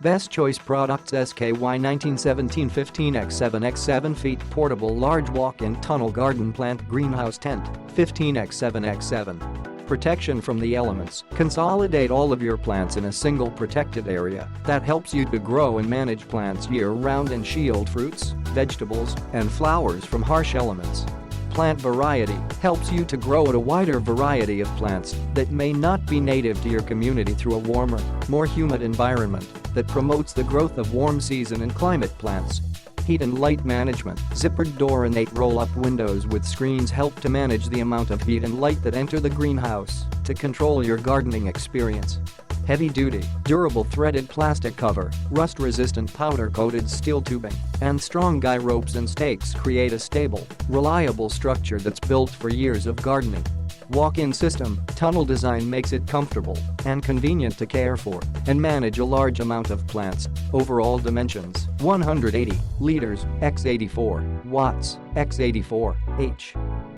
Best choice products: SKY1917 15x7x7ft portable large walk-in tunnel garden plant greenhouse tent 15x7x7. Protection from the elements. Consolidate all of your plants in a single protected area that helps you to grow and manage plants year-round and shield fruits, vegetables, and flowers from harsh elements. Plant variety helps you to grow a wider variety of plants that may not be native to your community through a warmer, more humid environment that promotes the growth of warm season and climate plants. Heat and light management. Zippered door and 8 roll-up windows with screens help to manage the amount of heat and light that enter the greenhouse to control your gardening experience. Heavy-duty, durable threaded plastic cover, rust-resistant powder-coated steel tubing, and strong guy ropes and stakes create a stable, reliable structure that's built for years of gardening. Walk-in system. Tunnel design makes it comfortable and convenient to care for and manage a large amount of plants. Overall dimensions: 180 liters x 84 watts x 84 h.